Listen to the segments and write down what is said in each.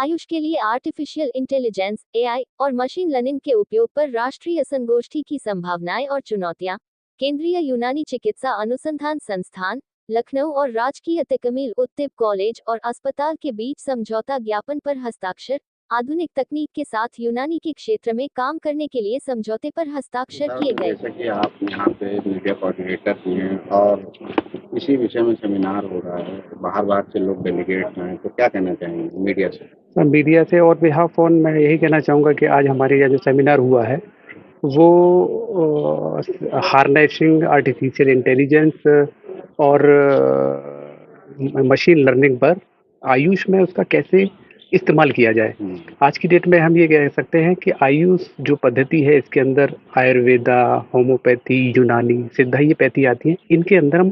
आयुष के लिए artificial intelligence (AI) और मशीन लर्निंग के उपयोग पर राष्ट्रीय संगोष्ठी की संभावनाएं और चुनौतियां। केंद्रीय यूनानी चिकित्सा अनुसंधान संस्थान, लखनऊ और राजकीय तकमील उत्तिब कॉलेज और अस्पताल के बीच समझौता ज्ञापन पर हस्ताक्षर। आधुनिक तकनीक के साथ यूनानी के क्षेत्र में काम करने के लिए समझौते पर हस्ताक्षर किए गए। जैसे कि आप यहाँ पे मीडिया कोऑर्डिनेटर भी हैं और इसी विषय में सेमिनार हो रहा है, बाहर से लोग डेलीगेट हैं, तो क्या कहना चाहेंगे मीडिया से? सर, मीडिया से और बिहाफ ऑन मैं यही कहना चाहूँगा कि आज हमारे यहाँ जो सेमिनार हुआ है वो हार्नेसिंग आर्टिफिशियल इंटेलिजेंस और मशीन लर्निंग पर आयुष में उसका कैसे इस्तेमाल किया जाए। आज की डेट में हम ये कह सकते हैं कि आयुष जो पद्धति है इसके अंदर आयुर्वेदा, होम्योपैथी, यूनानी, सिद्धा ये पैथी आती हैं। इनके अंदर हम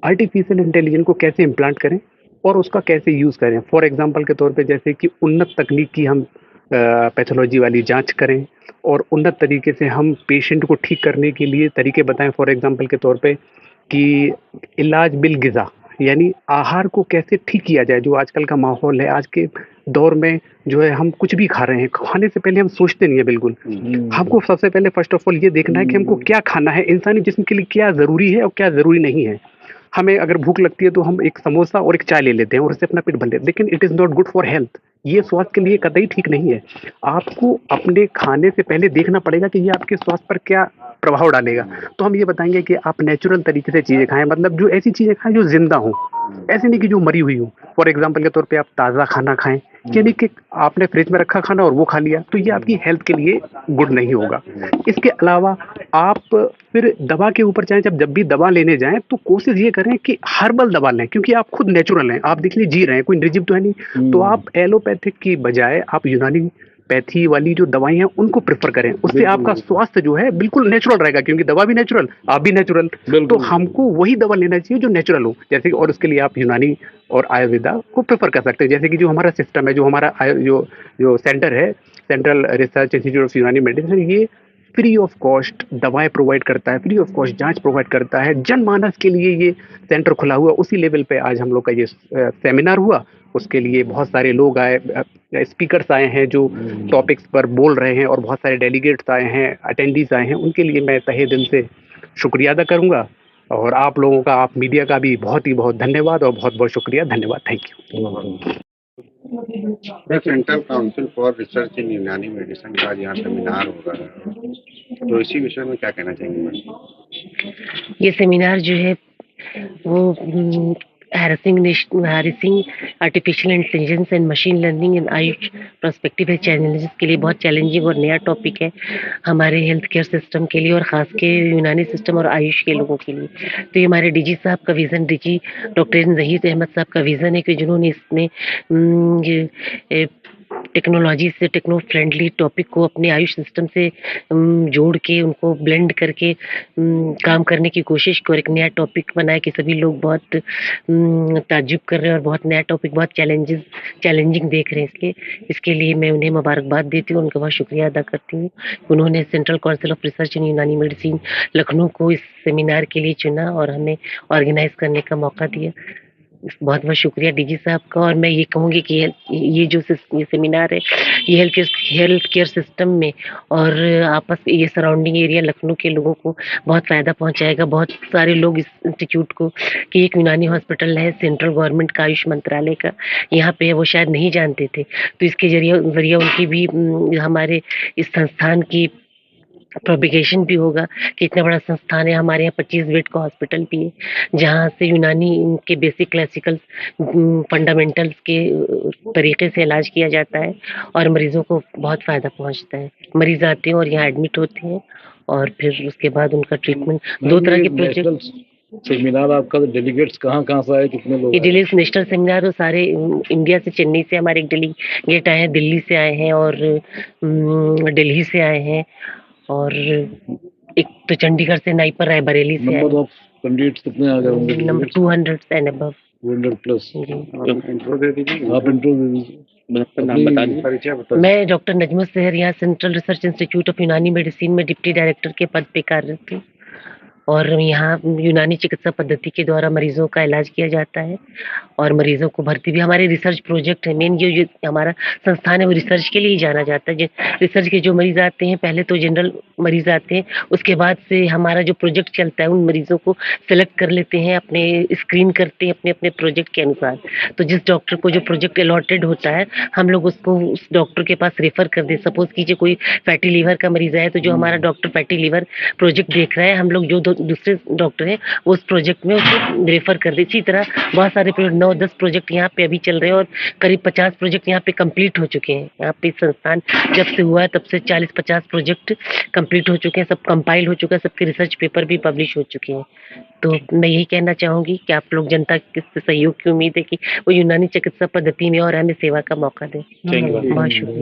आर्टिफिशियल इंटेलिजेंस को कैसे इम्प्लांट करें और उसका कैसे यूज़ करें। फॉर एग्जांपल के तौर पे जैसे कि उन्नत तकनीक की हम पैथोलॉजी वाली जांच करें और उन्नत तरीके से हम पेशेंट को ठीक करने के लिए तरीके बताएं। फॉर एग्जांपल के तौर पे कि इलाज बिल ग़िज़ा यानी आहार को कैसे ठीक किया जाए। जो आजकल का माहौल है, आज के दौर में जो है हम कुछ भी खा रहे हैं, खाने से पहले हम सोचते नहीं है बिल्कुल। हमको सबसे पहले फर्स्ट ऑफ ऑल ये देखना है कि हमको क्या खाना है, इंसानी जिस्म के लिए क्या ज़रूरी है और क्या ज़रूरी नहीं है। हमें अगर भूख लगती है तो हम एक समोसा और एक चाय ले लेते हैं और उससे अपना पेट भर लेते हैं, लेकिन it is not good for health. ये स्वास्थ्य के लिए कतई ठीक नहीं है। आपको अपने खाने से पहले देखना पड़ेगा कि ये आपके स्वास्थ्य पर क्या प्रभाव डालेगा। तो हम ये बताएंगे कि आप नेचुरल तरीके से चीज़ें खाएं, मतलब जो ऐसी चीज़ें खाएं जो जिंदा हों, ऐसे नहीं कि जो मरी हुई हो। फॉर एग्जाम्पल के तौर पे आप ताज़ा खाना खाएं, यानी कि आपने फ्रिज में रखा खाना और वो खा लिया, तो ये आपकी हेल्थ के लिए गुड नहीं होगा। इसके अलावा आप फिर दवा के ऊपर जाएं, जब भी दवा लेने जाएं तो कोशिश ये करें कि हर्बल दवा लें, क्योंकि आप खुद नेचुरल हैं, आप देखिए जी रहे हैं, कोई निर्जीव तो है नहीं। तो आप एलोपैथिक की बजाय आप यूनानी पैथी वाली जो दवाई हैं उनको प्रेफर करें। उससे आपका स्वास्थ्य जो है बिल्कुल नेचुरल रहेगा, क्योंकि दवा भी नेचुरल, आप भी नेचुरल। तो हमको वही दवा लेना चाहिए जो नेचुरल हो। जैसे कि और उसके लिए आप यूनानी और आयुर्वेदा को प्रेफर कर सकते हैं। जैसे कि जो हमारा सिस्टम है, जो हमारा जो सेंटर है, सेंट्रल रिसर्च इंस्टीट्यूट ऑफ यूनानी मेडिसिन, ये फ्री ऑफ कॉस्ट दवाएं प्रोवाइड करता है, फ्री ऑफ कॉस्ट जांच प्रोवाइड करता है। जनमानस के लिए ये सेंटर खुला हुआ, उसी लेवल पे आज हम लोग का ये सेमिनार हुआ। उसके लिए बहुत सारे लोग आए, स्पीकर्स आए हैं जो टॉपिक्स पर बोल रहे हैं, और बहुत सारे डेलीगेट्स आए हैं, अटेंडीज आए हैं। उनके लिए मैं तहे दिल से शुक्रिया अदा करूँगा। और आप लोगों का, आप मीडिया का भी बहुत ही बहुत धन्यवाद और बहुत बहुत शुक्रिया। धन्यवाद, thank you. Central council for research इन यूनानी मेडिसिन का यहाँ सेमिनार हो रहा है, तो इसी विषय में क्या कहना चाहेंगे मैडम? ये सेमिनार जो है वो harnessing artificial intelligence and machine learning in Ayush prospective है चैलेंजेस के लिए बहुत चैलेंजिंग और नया टॉपिक है हमारे हेल्थ केयर सिस्टम के लिए, और ख़ास के यूनानी सिस्टम और आयुष के लोगों के लिए। तो ये हमारे डीजी साहब का vision, DG doctor Zaheer Ahmed साहब का विज़न है कि जिन्होंने इसमें टेक्नोलॉजी से, टेक्नो फ्रेंडली टॉपिक को अपने आयुष सिस्टम से जोड़ के, उनको ब्लेंड करके काम करने की कोशिश को एक नया टॉपिक बनाया कि सभी लोग बहुत ताज्जुब कर रहे हैं और बहुत नया टॉपिक, बहुत चैलेंजिंग देख रहे हैं। इसके लिए मैं उन्हें मुबारकबाद देती हूँ, उनका बहुत शुक्रिया अदा करती हूँ। उन्होंने सेंट्रल काउंसिल ऑफ रिसर्च इन यूनानी मेडिसिन लखनऊ को इस सेमिनार के लिए चुना और हमें ऑर्गेनाइज करने का मौका दिया। बहुत बहुत शुक्रिया डीजी साहब का। और मैं ये कहूँगी कि ये जो ये सेमिनार है, ये हेल्थ केयर सिस्टम में और आपस ये सराउंडिंग एरिया लखनऊ के लोगों को बहुत फ़ायदा पहुंचाएगा। बहुत सारे लोग इस इंस्टीट्यूट को, कि एक यूनानी हॉस्पिटल है सेंट्रल गवर्नमेंट का, आयुष मंत्रालय का, यहाँ पे वो शायद नहीं जानते थे। तो इसके जरिए उनकी भी, हमारे इस संस्थान की प्रोपिगेशन भी होगा कि इतना बड़ा संस्थान है। हमारे यहाँ 25 बेड का हॉस्पिटल भी है, जहाँ से यूनानी के बेसिक क्लासिकल फंडामेंटल्स के तरीके से इलाज किया जाता है और मरीजों को बहुत फ़ायदा पहुँचता है। मरीज आते हैं और यहाँ एडमिट होते हैं और फिर उसके बाद उनका ट्रीटमेंट। 2 तरह के प्रोजेक्ट सेमिनार आपका, डेलीगेट्स कहाँ से आए, कितने लोग? ये डेलीगेट्स नेशनल सेमिनार तो सारे इंडिया से, चेन्नई से हमारे एक डेलीगेट आए हैं, दिल्ली से आए हैं और दिल्ली से आए हैं, और एक तो चंडीगढ़ से, नाइपर रायबरेली से। नंबर ऑफ कैंडिडेट्स कितने आ गए होंगे? Number 200 and above. 200 plus. Intro दे दीजिए। आप इंट्रो दे दीजिए, नाम बता दीजिए। मैं डॉक्टर नजमा सहर, यहाँ सेंट्रल रिसर्च इंस्टीट्यूट ऑफ यूनानी मेडिसिन में डिप्टी डायरेक्टर के पद पे कार्यरत हूँ और यहाँ यूनानी चिकित्सा पद्धति के द्वारा मरीजों का इलाज किया जाता है और मरीजों को भर्ती भी। हमारे रिसर्च प्रोजेक्ट है मेन, ये हमारा संस्थान है वो रिसर्च के लिए ही जाना जाता है। रिसर्च के जो मरीज आते हैं, पहले तो जनरल मरीज आते हैं, उसके बाद से हमारा जो प्रोजेक्ट चलता है उन मरीजों को सेलेक्ट कर लेते हैं, अपने स्क्रीन करते हैं अपने अपने प्रोजेक्ट के अनुसार। तो जिस डॉक्टर को जो प्रोजेक्ट अलॉटेड होता है, हम लोग उसको उस डॉक्टर के पास रेफर कर दे। सपोज कीजिए कोई फैटी लीवर का मरीज है, तो जो हमारा डॉक्टर फैटी लीवर प्रोजेक्ट देख रहा है, हम लोग जो दूसरे डॉक्टर हैं वो उस प्रोजेक्ट में उसको रेफर कर दे। इसी तरह बहुत सारे 9-10 प्रोजेक्ट यहाँ पे अभी चल रहे हैं और करीब 50 प्रोजेक्ट यहाँ पे कंप्लीट हो चुके हैं। यहाँ पे संस्थान जब से हुआ है तब से 40-50 प्रोजेक्ट कंप्लीट हो चुके हैं, सब कंपाइल हो चुका है, सबके रिसर्च पेपर भी पब्लिश हो चुके हैं। तो मैं यही कहना चाहूंगी कि आप लोग जनता के सहयोग की उम्मीद है कि वो यूनानी चिकित्सा पद्धति में और हमें सेवा का मौका दें। Thank you. बहुत शुक्रिया।